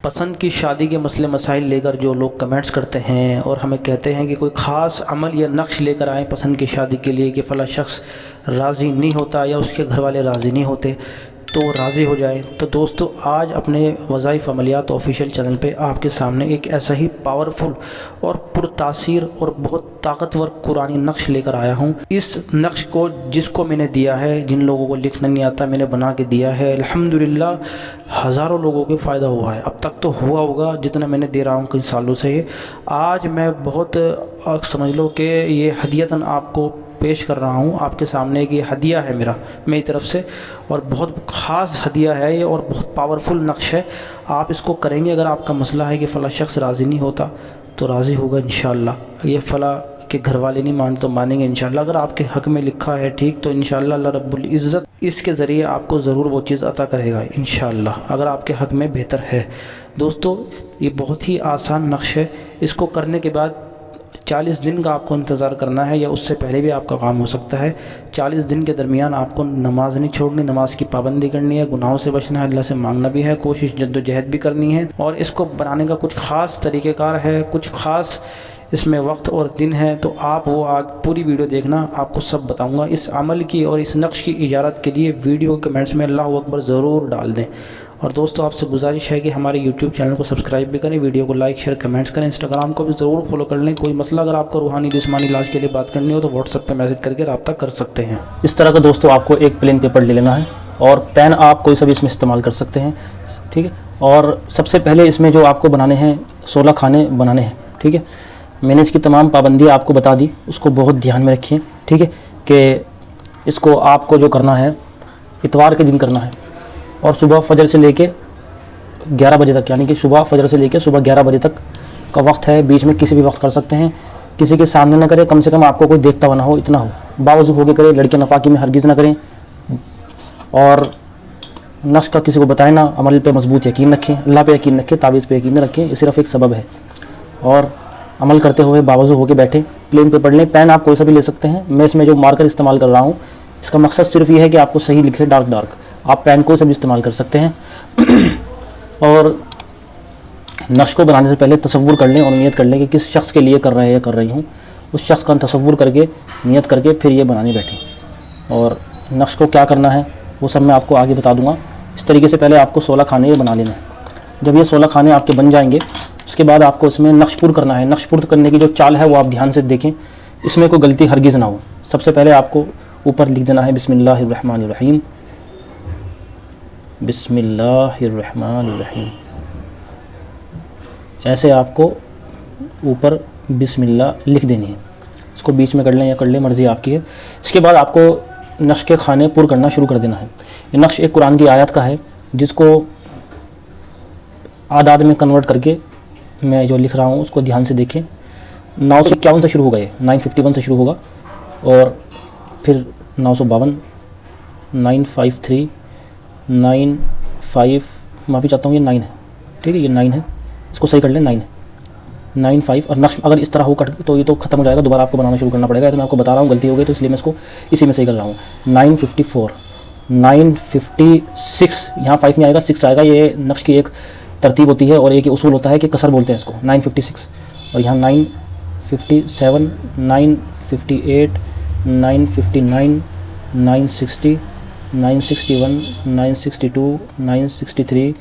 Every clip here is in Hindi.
पसंद की शादी के मसले मसाइल लेकर जो लोग कमेंट्स करते हैं और हमें कहते हैं कि कोई ख़ास अमल या नक्श लेकर आएँ पसंद की शादी के लिए कि फ़ला शख्स राज़ी नहीं होता या उसके घर वाले राज़ी नहीं होते तो वो राज़ी हो जाए। तो दोस्तों, आज अपने वज़ाइफ़ अमलियात ऑफिशियल चैनल पे आपके सामने एक ऐसा ही पावरफुल और पुरतासीर और बहुत ताकतवर कुरानी नक्श लेकर आया हूँ। इस नक्श को जिसको मैंने दिया है, जिन लोगों को लिखना नहीं आता मैंने बना के दिया है, अल्हम्दुलिल्लाह हज़ारों लोगों को फ़ायदा हुआ है। अब तक तो हुआ होगा जितना मैंने दे रहा हूँ कई सालों से। आज मैं बहुत समझ लो कि ये हदियतन आपको पेश कर रहा हूँ आपके सामने कि हदिया है मेरी तरफ से, और बहुत ख़ास हदिया है ये और बहुत पावरफुल नक्श है। आप इसको करेंगे, अगर आपका मसला है कि फ़ला शख्स राज़ी नहीं होता तो राज़ी होगा इंशाअल्लाह। ये फ़ला के घर वाले नहीं मानते तो मानेंगे इंशाअल्लाह। अगर आपके हक़ में लिखा है ठीक तो इंशाअल्लाह अल्लाह रब्बुल इज़्ज़त इसके ज़रिए आपको ज़रूर वो चीज़ अता करेगा इंशाअल्लाह, अगर आपके हक़ में बेहतर है। दोस्तों, ये बहुत ही आसान नक्श है। इसको करने के बाद 40 दिन का आपको इंतज़ार करना है या उससे पहले भी आपका काम हो सकता है। 40 दिन के दरमियान आपको नमाज नहीं छोड़नी, नमाज की पाबंदी करनी है, गुनाहों से बचना है, अल्लाह से मांगना भी है, कोशिश जद्दोजहद भी करनी है। और इसको बनाने का कुछ ख़ास तरीक़ेकार है, कुछ ख़ास इसमें वक्त और दिन है, तो आप वो आज पूरी वीडियो देखना, आपको सब बताऊंगा। इस अमल की और इस नक्श की इजारत के लिए वीडियो के कमेंट्स में अल्लाहु अकबर ज़रूर डाल दें। और दोस्तों, आपसे गुजारिश है कि हमारे YouTube चैनल को सब्सक्राइब भी करें, वीडियो को लाइक शेयर कमेंट्स करें, इंस्टाग्राम को भी ज़रूर फॉलो कर लें। कोई मसला अगर आपको रूहानी जिस्मानी इलाज के लिए बात करनी हो तो व्हाट्सएप पे मैसेज करके रब्ता कर सकते हैं। इस तरह का दोस्तों आपको एक प्लेन पेपर ले लेना है और पेन आप कोई सा भी इसमें इस्तेमाल कर सकते हैं, ठीक है। और सबसे पहले इसमें जो आपको बनाने हैं 16 खाने बनाने हैं, ठीक है। मैंने इसकी तमाम पाबंदियाँ आपको बता दी, उसको बहुत ध्यान में रखिए, ठीक है। कि इसको आपको जो करना है इतवार के दिन करना है और सुबह फजर से लेके 11 बजे तक, यानी कि सुबह फजर से लेके सुबह 11 बजे तक का वक्त है। बीच में किसी भी वक्त कर सकते हैं, किसी के सामने ना करें, कम से कम आपको कोई देखता हुआ ना हो, इतना हो। बावजूद होकर करें, लड़कियां नापाकी में हरगिज़ ना करें और नक्श का किसी को बताएं ना। अमल पे मजबूत यकीन रखें, अल्लाह पे यकीन रखें, तावीज़ पे यकीन न रखें, ये सिर्फ एक सबब है। और अमल करते हुए बावजूद होकर बैठे, प्लेन पेपर लें, पेन आप कोई सा भी ले सकते हैं। मैं इसमें जो मार्कर इस्तेमाल कर रहा हूँ इसका मकसद सिर्फ ये है कि आपको सही लिखे, डार्क। आप पेन कोई सा भी इस्तेमाल कर सकते हैं। और नक्श को बनाने से पहले तसव्वुर कर लें और नियत कर लें कि किस शख्स के लिए कर रहे हैं या कर रही हूँ, उस शख्स का तसव्वुर करके नियत करके फिर ये बनाने बैठें। और नक्श को क्या करना है वो सब मैं आपको आगे बता दूँगा। इस तरीके से पहले आपको 16 खाने ये बना लेना है। जब ये 16 खाने आपके बन जाएंगे उसके बाद आपको इसमें नक्शपुर करना है। नक्शपुर करने की जो चाल है वो आप ध्यान से देखें, इसमें कोई गलती हरगिज़ ना हो। सबसे पहले आपको ऊपर लिख देना है बिस्मिल्लाहिर्रहमानिर्रहीम, बिस्मिल्लाहिर्रहमानिर्रहीम। ऐसे आपको ऊपर बिस्मिल्लाह लिख देनी है। इसको बीच में कर लें या कर लें, मर्ज़ी आपकी है। इसके बाद आपको नक्श के खाने पुर करना शुरू कर देना है। ये नक्श एक कुरान की आयत का है जिसको आदाद में कन्वर्ट करके मैं जो लिख रहा हूँ उसको ध्यान से देखें। 951 से शुरू होगा, ये 951 से शुरू होगा और फिर 952, 953, 95, माफ़ी चाहता हूँ ये 9 है, ठीक है, ये 9 है, इसको सही कर लें, 9 है, 95। और नक्श अगर इस तरह हो कट तो ये तो ख़त्म हो जाएगा, दोबारा आपको बनाना शुरू करना पड़ेगा। तो मैं आपको बता रहा हूँ गलती हो गई तो इसलिए मैं इसको इसी में सही कर रहा हूँ। 954, 956, यहाँ 5 नहीं आएगा, 6 आएगा। ये नक्श की एक तरतीब होती है और एक उसूल होता है कि कसर बोलते हैं इसको। 956 और यहाँ 957, 958, 959, 960, 961, 962, 963,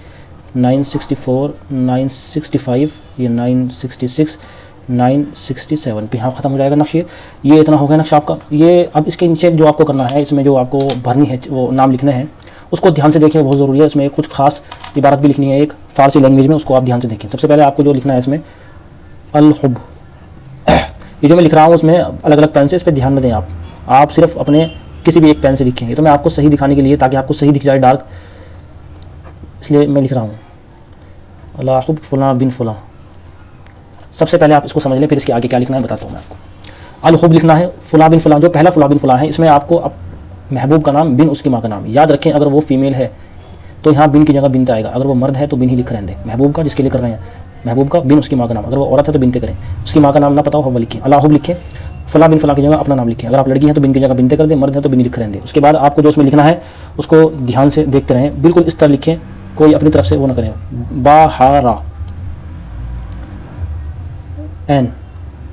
964, 965, ये 966, 967 पे यहाँ ख़त्म हो जाएगा नक्श। ये इतना हो गया नक्श आपका। ये अब इसके नीचे जो आपको करना है, इसमें जो आपको भरनी है वो नाम लिखने हैं, उसको ध्यान से देखें, बहुत ज़रूरी है। इसमें कुछ खास इबारत भी लिखनी है एक फ़ारसी लैंग्वेज में, उसको आप ध्यान से देखें। सबसे पहले आपको जो लिखना है इसमें अल-हुब, ये जो मैं लिख रहा हूँ उसमें अलग अलग पेन से, इस पर ध्यान न दें आप सिर्फ अपने किसी भी एक पेन से लिखेंगे। तो मैं आपको सही दिखाने के लिए, ताकि आपको सही दिख जाए डार्क, इसलिए मैं लिख रहा हूँ अल-हुब फ़ुलां बिन फ़ुलां। सबसे पहले आप इसको समझ लें, फिर इसके आगे क्या लिखना है बताता हूँ मैं आपको। अल-हुब लिखना है, फ़ुलां बिन फ़ुलां, जो पहला फ़ुलां बिन फ़ुलां है इसमें आपको महबूब का नाम बिन उसकी माँ का नाम याद रखें। अगर वो फीमेल है तो यहाँ बिन की जगह बिनते आएगा, अगर वो मर्द है तो बिन ही लिख रहने दें। महबूब का जिसके लिए कर रहे हैं, महबूब का बिन उसकी माँ का नाम, अगर वो औरत है तो बिनते करें। उसकी माँ का नाम ना पता हो वो लिखें, अल-हुब लिखें। फ़लाँ बिन फ़लाँ की जगह अपना नाम लिखें। अगर आप लड़की हैं तो बिन की जगह बिनते कर दें, मर्द है तो बिन लिख रहने दें। उसके बाद आपको जो उसमें लिखना है उसको ध्यान से देखते रहें, बिल्कुल इस तरह लिखें, कोई अपनी तरफ से वो ना करें। बाहरा, एन,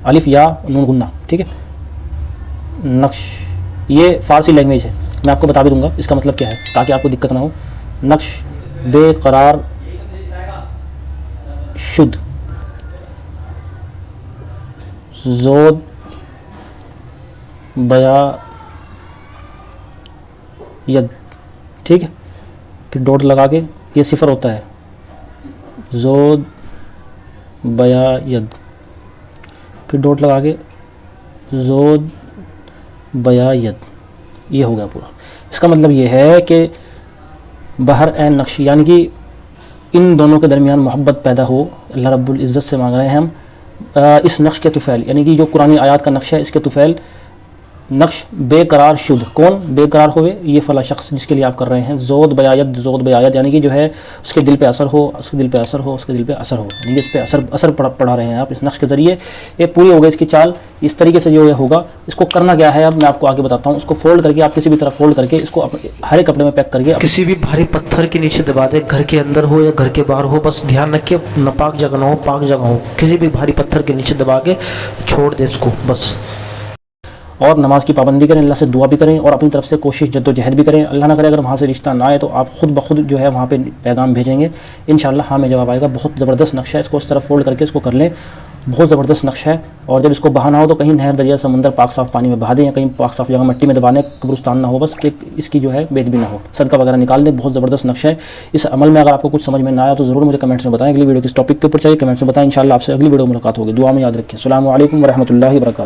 अलिफ या नून गुन्ना, ठीक है। नक्श, ये फ़ारसी लैंग्वेज है, मैं आपको बता भी दूंगा इसका मतलब क्या है ताकि आपको दिक्कत ना हो। नक्श बेकरार शुद्ध, जोद बया यद, ठीक है। फिर डॉट लगा के, ये सिफर होता है, जोद बया यद, फिर डॉट लगा के जोद बया यद, ये हो गया पूरा। इसका मतलब ये है कि बहर एन नक्श, यानी कि इन दोनों के दरमियान मोहब्बत पैदा हो। अल्लाह रब्बुल इज़्ज़त से मांग रहे हैं हम इस नक्श के तुफ़ैल, यानी कि जो कुरानी आयत का नक्श है इसके तुफ़ैल नक्श बेकरार शुद्ध, कौन बेकरार होवे, ये फ़ला शख्स जिसके लिए आप कर रहे हैं। जोद बयायत, जोद बयायत यानी कि जो है उसके दिल पे असर हो, उसके दिल पे असर हो, उसके दिल पे असर हो, यानी कि इस पर असर पढ़ा रहे हैं आप इस नक्श के ज़रिए। ये पूरी हो गई इसकी चाल। इस तरीके से जो ये होगा, इसको करना क्या है अब मैं आपको आगे बताता हूँ। उसको फोल्ड करके आप किसी भी तरह फोल्ड करके इसको हर एक कपड़े में पैक करके किसी भी भारी पत्थर के नीचे दबा दे, घर के अंदर हो या घर के बाहर हो, बस ध्यान रखिए नापाक जगह ना हो, पाक जगह हो। किसी भी भारी पत्थर के नीचे दबा के छोड़ दे इसको बस। और नमाज की पाबंदी करें, अल्लाह से दुआ भी करें और अपनी तरफ से कोशिश जद्दोजहद भी करें। अल्लाह ना करे अगर वहाँ से रिश्ता ना आए तो आप खुद ब खुद जो है वहाँ पे पैगाम भेजेंगे, इंशाअल्लाह हाँ में जवाब आएगा। बहुत ज़बरदस्त नक्शा है, इसको इस तरह फोल्ड करके इसको कर लें, बहुत ज़बरदस्त नक्शा है। और जब इसको बहाना हो तो कहीं नहर, दरिया, समंदर, पाक साफ़ पानी में बहा दें या कहीं पाक साफ़ जगह मिट्टी में दबाने, कब्रिस्तान ना हो बस कि इसकी जो है बेदबी ना हो, सदका वगैरह निकाल दें। बहुत ज़बरदस्त नक्शा है। इस अमल में अगर आपको कुछ समझ में ना आया तो ज़रूर मुझे कमेंट्स में बताएं। अगली वीडियो किस टॉपिक के ऊपर चाहिए कमेंट्स में बताएं। इंशाअल्लाह आपसे अगली वीडियो में मुलाकात होगी। दुआ में याद रखें। अस्सलामु अलैकुम व रहमतुल्लाहि व बरकातहू।